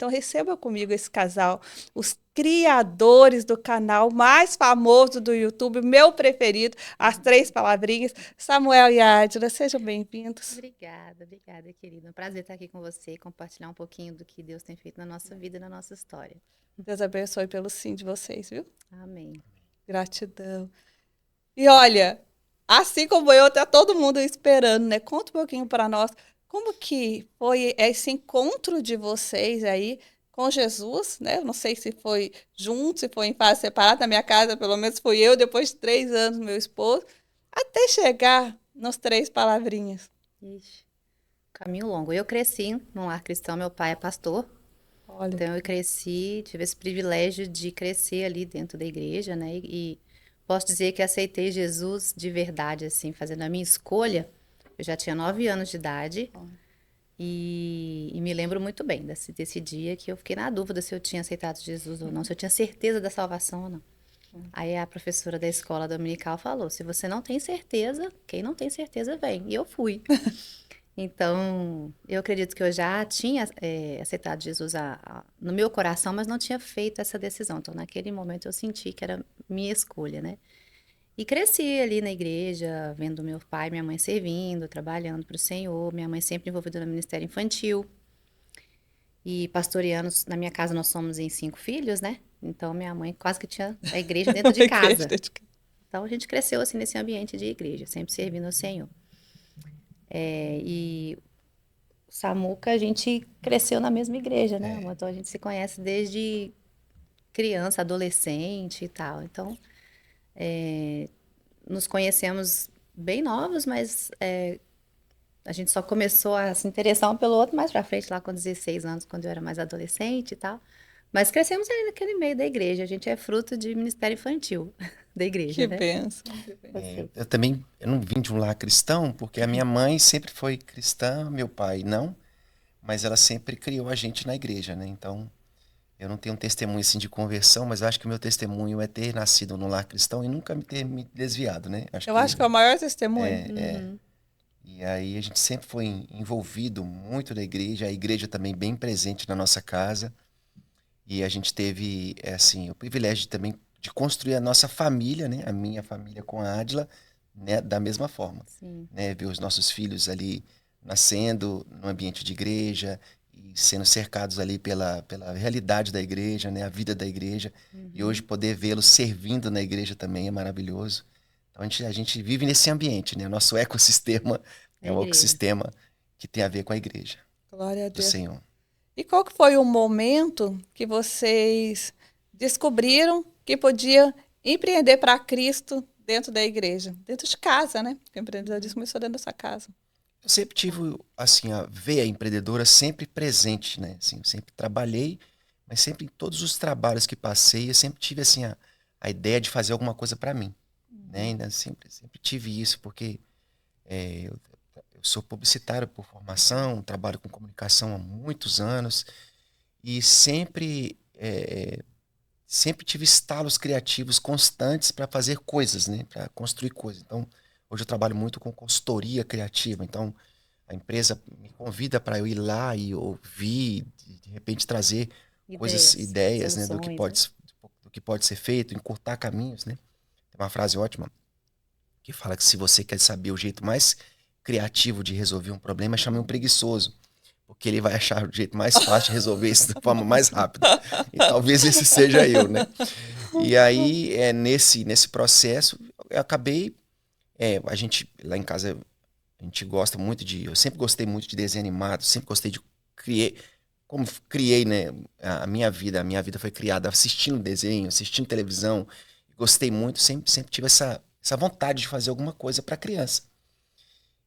Então receba comigo esse casal, os criadores do canal mais famoso do YouTube, meu preferido, As Três Palavrinhas, Samuel e Adila. Sejam bem-vindos. Obrigada, querida. Um prazer estar aqui com você, compartilhar um pouquinho do que Deus tem feito na nossa vida e na nossa história. Deus abençoe pelo sim de vocês, viu? Amém. Gratidão. E olha, assim como eu, tá todo mundo esperando, né? Conta um pouquinho para nós como que foi esse encontro de vocês aí com Jesus, né? Eu não sei se foi junto, se foi em fase separada. Na minha casa, pelo menos fui eu, depois de 3 anos, meu esposo, até chegar nos Três Palavrinhas. Ixi, caminho longo. Eu cresci num lar cristão, meu pai é pastor, Olha, então eu cresci, tive esse privilégio de crescer ali dentro da igreja, né? E posso dizer que aceitei Jesus de verdade, assim, fazendo a minha escolha. Eu já tinha 9 anos de idade e me lembro muito bem desse dia que eu fiquei na dúvida se eu tinha aceitado Jesus ou não, se eu tinha certeza da salvação ou não. Aí a professora da escola dominical falou: se você não tem certeza, quem não tem certeza vem. E eu fui. Então, eu acredito que eu já tinha aceitado Jesus no meu coração, mas não tinha feito essa decisão. Então, naquele momento, eu senti que era minha escolha, né? E cresci ali na igreja, vendo meu pai e minha mãe servindo, trabalhando para o Senhor. Minha mãe sempre envolvida no ministério infantil. E pastoreando, na minha casa nós somos em 5 filhos, né? Então, minha mãe quase que tinha a igreja dentro de uma igreja casa. dedicada. Então, a gente cresceu assim nesse ambiente de igreja, sempre servindo ao Senhor. E o Samuca, a gente cresceu na mesma igreja, né, amor? Então a gente se conhece desde criança, adolescente e tal. Então, nos conhecemos bem novos, mas a gente só começou a se interessar um pelo outro mais pra frente, lá com 16 anos, quando eu era mais adolescente e tal. Mas crescemos ali naquele meio da igreja. A gente é fruto de ministério infantil da igreja, Que né? bênção. Você. Eu não vim de um lar cristão, porque a minha mãe sempre foi cristã, meu pai não, mas ela sempre criou a gente na igreja, né? Então, eu não tenho um testemunho assim de conversão, mas eu acho que o meu testemunho é ter nascido num lar cristão e nunca me ter me desviado, né? Acho Eu acho que que é o maior testemunho. Uhum. e aí a gente sempre foi envolvido muito na igreja, a igreja também bem presente na nossa casa, e a gente teve assim o privilégio também de construir a nossa família, né? A minha família com a Adila, né? Da mesma forma, Sim. né? Ver os nossos filhos ali nascendo no ambiente de igreja e sendo cercados ali pela realidade da igreja, né? A vida da igreja. E hoje Uhum. poder vê-los servindo na igreja também é maravilhoso. Então a gente vive nesse ambiente, né? O nosso ecossistema é A um igreja. ecossistema que tem a ver com a igreja Glória a do Deus. Senhor. E qual que foi o momento que vocês descobriram que podia empreender para Cristo dentro da igreja? Dentro de casa, né? Porque o empreendedorismo começou dentro da sua casa. Eu sempre tive, assim, a veia empreendedora sempre presente, né? Assim, eu sempre trabalhei, mas sempre em todos os trabalhos que passei, eu sempre tive, assim, a ideia de fazer alguma coisa para mim, né? Ainda sempre tive isso, porque eu sou publicitário por formação, trabalho com comunicação há muitos anos e sempre tive estalos criativos constantes para fazer coisas, né? Para construir coisas. Então, hoje eu trabalho muito com consultoria criativa, então a empresa me convida para eu ir lá e ouvir, de repente trazer coisas, Ideias, ideias, né, soluções, né? do que pode ser feito, encurtar caminhos, né? Tem uma frase ótima que fala que se você quer saber o jeito mais criativo de resolver um problema, chame um preguiçoso, porque ele vai achar o jeito mais fácil de resolver isso da forma mais rápida. E talvez esse seja eu, né? E aí, nesse processo, eu acabei, a gente lá em casa a gente gosta muito eu sempre gostei muito de desenho animado, sempre gostei de criei, como criei, né, a minha vida foi criada assistindo desenho, assistindo televisão, gostei muito, sempre tive essa vontade de fazer alguma coisa para criança.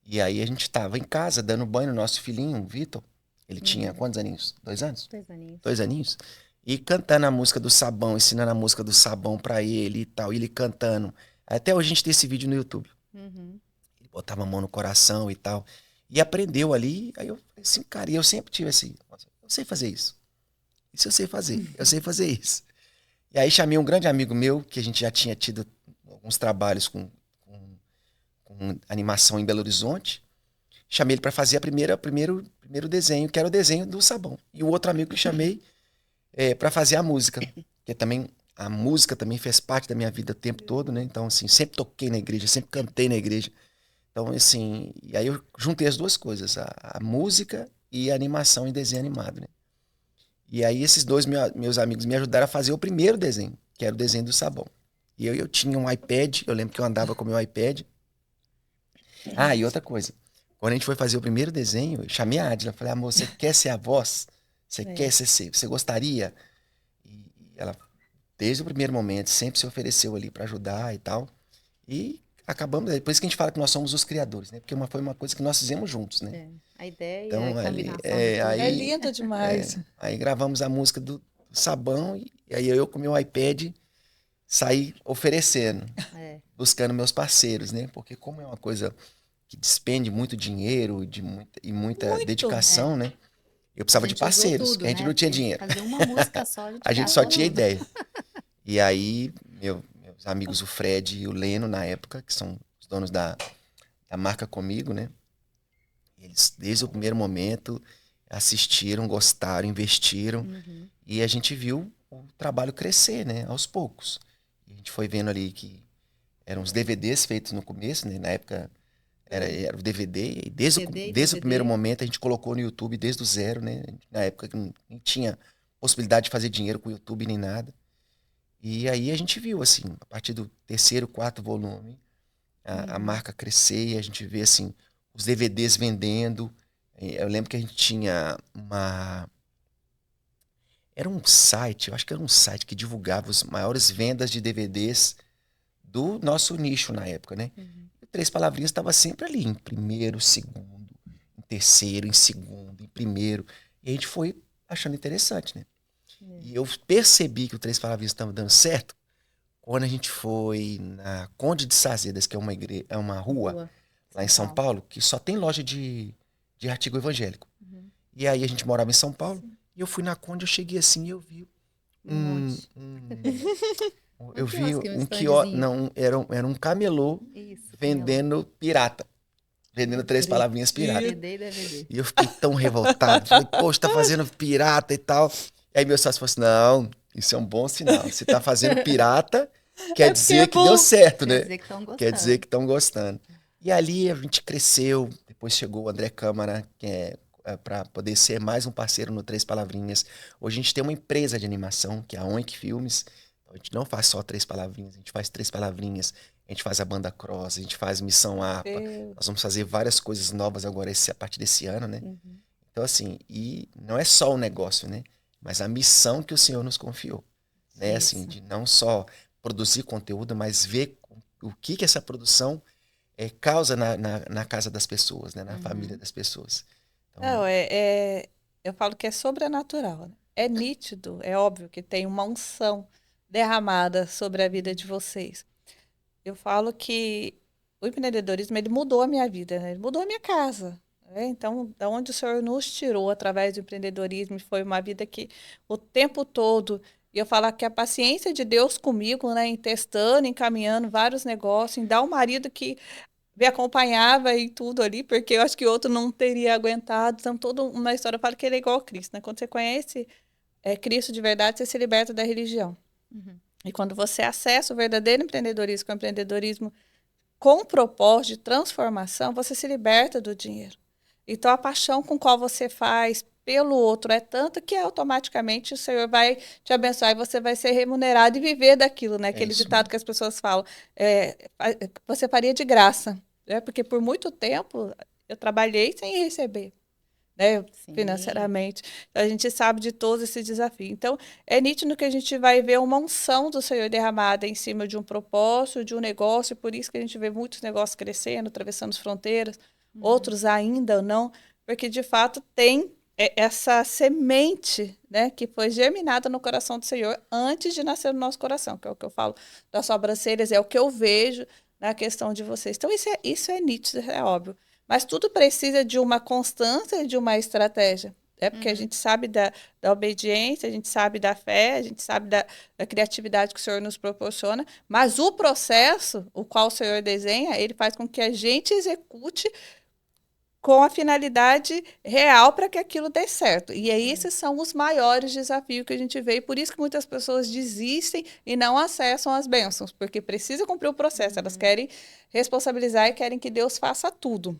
E aí a gente estava em casa dando banho no nosso filhinho, o Vitor, ele tinha Uhum. quantos aninhos? 2 anos? 2 aninhos. 2 aninhos? E cantando a música do sabão, ensinando a música do sabão para ele e tal, e ele cantando. Até hoje a gente tem esse vídeo no YouTube. Uhum. Ele botava a mão no coração e tal. E aprendeu ali. Aí eu falei assim, cara, e eu sempre tive assim, eu sei fazer isso. Isso eu sei fazer, eu sei fazer isso. E aí chamei um grande amigo meu, que a gente já tinha tido alguns trabalhos com animação em Belo Horizonte. chamei ele para fazer primeiro desenho, que era o desenho do sabão. E o outro amigo que eu chamei para fazer a música, que também a música também fez parte da minha vida o tempo todo, né? Então, assim, sempre toquei na igreja, sempre cantei na igreja. Então, assim, e aí eu juntei as duas coisas, a música e a animação em desenho animado, né? E aí esses dois meus amigos me ajudaram a fazer o primeiro desenho, que era o desenho do sabão. E eu tinha um iPad, eu lembro que eu andava com o meu iPad. Ah, e outra coisa, quando a gente foi fazer o primeiro desenho, eu chamei a Adila, falei, amor, você quer ser a voz? Você quer ser, você gostaria? E ela, desde o primeiro momento, sempre se ofereceu ali para ajudar e tal. E acabamos, é por isso que a gente fala que nós somos os criadores, né? Porque foi uma coisa que nós fizemos juntos, né? A ideia, Então, a ali, combinação de tudo. É lindo demais. aí gravamos a música do sabão e aí eu com o meu iPad saí oferecendo, buscando meus parceiros, né? Porque como é uma coisa que despende muito dinheiro e muita dedicação, né? Eu precisava de parceiros, que a gente não tinha dinheiro. Fazer uma música só, a gente só tinha ideia. E aí, meus amigos, o Fred e o Leno, na época, que são os donos da marca comigo, né? Eles, desde o primeiro momento, assistiram, gostaram, investiram. E a gente viu o trabalho crescer, né? Aos poucos. E a gente foi vendo ali que eram os DVDs feitos no começo, né? Na época era o DVD. E desde o primeiro momento a gente colocou no YouTube desde o zero, né? Na época que não tinha possibilidade de fazer dinheiro com o YouTube nem nada. E aí a gente viu, assim, a partir do terceiro, quarto volume, a marca crescer e a gente vê, assim, os DVDs vendendo. Eu lembro que a gente tinha era um site, eu acho que era um site que divulgava as maiores vendas de DVDs do nosso nicho na época, né? E Três Palavrinhas estava sempre ali, em primeiro, segundo, em terceiro, em segundo, em primeiro. E a gente foi achando interessante, né? E eu percebi que o Três Palavrinhas estava dando certo quando a gente foi na Conde de Sazedas, que é uma rua lá em São Paulo, que só tem loja de artigo evangélico. E aí a gente morava em São Paulo, e eu fui na Conde, eu cheguei assim e eu vi eu vi um quiosque, não, era um camelô vendendo pirata. Vendendo Três Palavrinhas pirata. E eu fiquei tão revoltado. Falei, poxa, tá fazendo pirata e tal. E aí meu sócio falou assim, não, isso é um bom sinal. Se tá fazendo pirata, quer dizer que deu certo, né? Quer dizer que estão gostando. E ali a gente cresceu. Depois chegou o André Câmara, que é para poder ser mais um parceiro no Três Palavrinhas. Hoje a gente tem uma empresa de animação, que é a Oink Filmes. A gente não faz só Três Palavrinhas, a gente faz Três Palavrinhas, a gente faz a Banda Cross, a gente faz Missão APA. Nós vamos fazer várias coisas novas agora a partir desse ano, né? Então, assim, e não é só o negócio, né? Mas a missão que o Senhor nos confiou, né? Assim, de não só produzir conteúdo, mas ver o que essa produção causa na casa das pessoas, né? Na família das pessoas. Então, Não, eu falo que é sobrenatural, né? É nítido, é óbvio que tem uma unção derramada sobre a vida de vocês. Eu falo que o empreendedorismo, ele mudou a minha vida, né? Ele mudou a minha casa. Né? Então, da onde o Senhor nos tirou através do empreendedorismo, foi uma vida que o tempo todo, e eu falo que a paciência de Deus comigo, né? Em testando, encaminhando vários negócios, em dar um marido que me acompanhava e tudo ali, porque eu acho que o outro não teria aguentado. Então, toda uma história, eu falo que ele é igual a Cristo, né? Quando você conhece Cristo de verdade, você se liberta da religião. E quando você acessa o verdadeiro empreendedorismo, que é o empreendedorismo com propósito de transformação, você se liberta do dinheiro. Então, a paixão com qual você faz pelo outro é tanto que automaticamente o Senhor vai te abençoar e você vai ser remunerado e viver daquilo, né? Aquele ditado que as pessoas falam, você faria de graça, né? Porque por muito tempo eu trabalhei sem receber. Né, financeiramente. A gente sabe de todos esses desafios. Então, é nítido que a gente vai ver uma unção do Senhor derramada em cima de um propósito, de um negócio, por isso que a gente vê muitos negócios crescendo, atravessando as fronteiras, outros ainda não, porque de fato tem essa semente, né, que foi germinada no coração do Senhor antes de nascer no nosso coração, que é o que eu falo das sobrancelhas, é o que eu vejo na questão de vocês. Então, isso é nítido, é óbvio. Mas tudo precisa de uma constância e de uma estratégia. Porque a gente sabe da obediência, a gente sabe da fé, a gente sabe da criatividade que o Senhor nos proporciona, mas o processo, o qual o Senhor desenha, ele faz com que a gente execute com a finalidade real para que aquilo dê certo. E aí, esses são os maiores desafios que a gente vê, e por isso que muitas pessoas desistem e não acessam as bênçãos, porque precisa cumprir o processo, elas querem responsabilizar e querem que Deus faça tudo.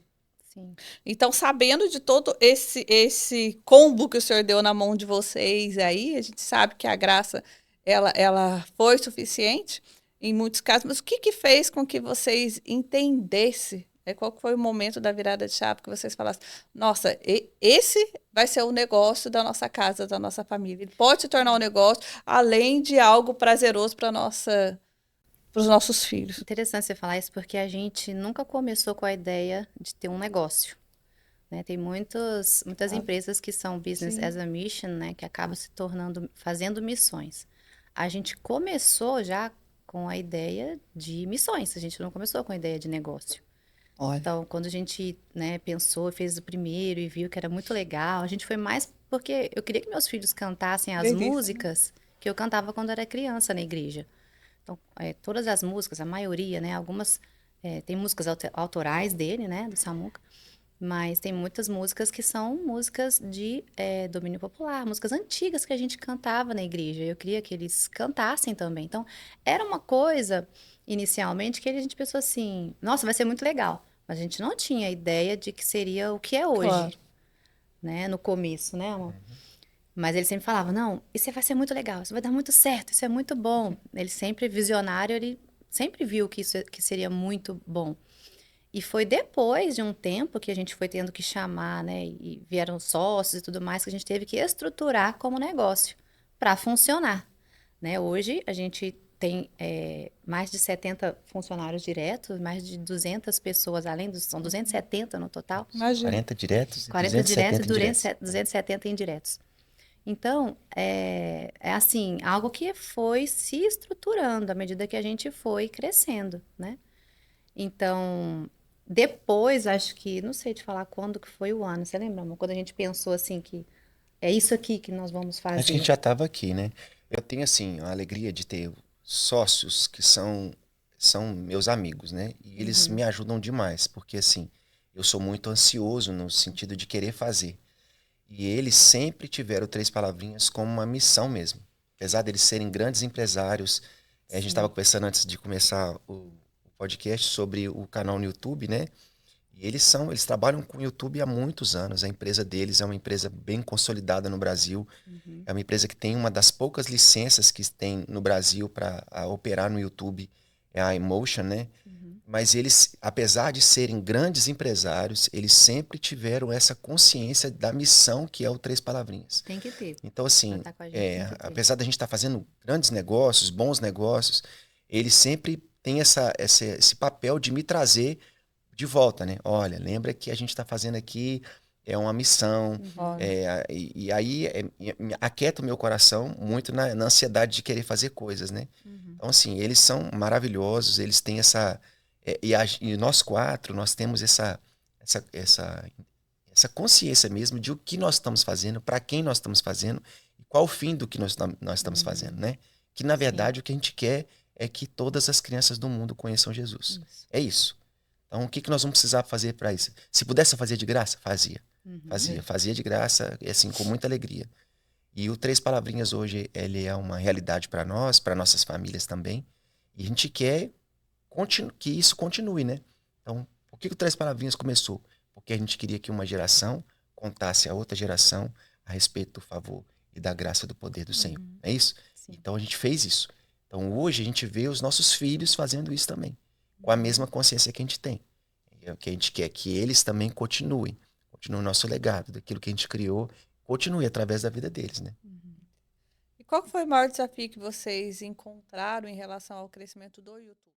Sim. Então, sabendo de todo esse combo que o Senhor deu na mão de vocês aí, a gente sabe que a graça ela foi suficiente em muitos casos, mas o que fez com que vocês entendessem, né, qual que foi o momento da virada de chave que vocês falassem, nossa, esse vai ser o negócio da nossa casa, da nossa família. Ele pode se tornar um negócio, além de algo prazeroso para os nossos filhos. Interessante você falar isso, porque a gente nunca começou com a ideia de ter um negócio, né? Tem muitas empresas que são business Sim. as a mission, né? Que acabam se tornando, fazendo missões. A gente começou já com a ideia de missões, a gente não começou com a ideia de negócio. Olha. Então, quando a gente, né, pensou, fez o primeiro e viu que era muito legal, a gente foi mais porque eu queria que meus filhos cantassem as Delícia, né? músicas que eu cantava quando era criança na igreja. Então, todas as músicas, a maioria, né? Algumas, tem músicas autorais dele, né? Do Samuca. Mas tem muitas músicas que são músicas de domínio popular, músicas antigas que a gente cantava na igreja. Eu queria que eles cantassem também. Então, era uma coisa, inicialmente, que a gente pensou assim, nossa, vai ser muito legal. Mas a gente não tinha ideia de que seria o que é hoje, Claro. né? No começo, né, amor? Mas ele sempre falava, não, isso vai ser muito legal, isso vai dar muito certo, isso é muito bom. Ele sempre visionário, ele sempre viu que isso que seria muito bom. E foi depois de um tempo que a gente foi tendo que chamar, né, e vieram sócios e tudo mais, que a gente teve que estruturar como negócio para funcionar, né? Hoje a gente tem mais de 70 funcionários diretos, mais de 200 pessoas, além dos, são 270 no total, Imagina. 40 diretos e 40 diretos e 270 indiretos. 270 indiretos. Então, é assim, algo que foi se estruturando à medida que a gente foi crescendo, né? Então, depois, acho que, não sei te falar quando que foi o ano, você lembra, amor? Quando a gente pensou assim que é isso aqui que nós vamos Acho que a fazer. gente já estava aqui, né? Eu tenho, assim, a alegria de ter sócios que são meus amigos, né? E eles me ajudam demais, porque, assim, eu sou muito ansioso no sentido de querer fazer. E eles sempre tiveram Três Palavrinhas como uma missão mesmo. Apesar deles serem grandes empresários, a gente estava conversando antes de começar o podcast sobre o canal no YouTube, né? E eles trabalham com o YouTube há muitos anos. A empresa deles é uma empresa bem consolidada no Brasil. É uma empresa que tem uma das poucas licenças que tem no Brasil para operar no YouTube, é a iMotion, né? Mas eles, apesar de serem grandes empresários, eles sempre tiveram essa consciência da missão que é o Três Palavrinhas. Tem que ter. Então, Pra assim, estar com a gente, tem que ter. apesar da gente estar fazendo grandes negócios, bons negócios, eles sempre têm esse papel de me trazer de volta, né? Olha, lembra que a gente está fazendo aqui uma missão, e aí aquieta o meu coração muito na ansiedade de querer fazer coisas, né? Então, assim, eles são maravilhosos, eles têm e nós quatro, nós temos essa consciência mesmo de o que nós estamos fazendo, para quem nós estamos fazendo, e qual o fim do que nós estamos fazendo, né? Que, na verdade, o que a gente quer é que todas as crianças do mundo conheçam Jesus. Isso. É isso. Então, o que nós vamos precisar fazer para isso? Se pudesse fazer de graça, fazia. Fazia de graça, assim, com muita alegria. E o Três Palavrinhas hoje, ele é uma realidade para nós, para nossas famílias também. E a gente quer que isso continue, né? Então, por que o Três Palavrinhas começou? Porque a gente queria que uma geração contasse a outra geração a respeito do favor e da graça do poder do Senhor. É isso? Sim. Então, a gente fez isso. Então, hoje, a gente vê os nossos filhos fazendo isso também, com a mesma consciência que a gente tem. É o que a gente quer que eles também continuem o nosso legado, daquilo que a gente criou, continue através da vida deles, né? E qual que foi o maior desafio que vocês encontraram em relação ao crescimento do YouTube?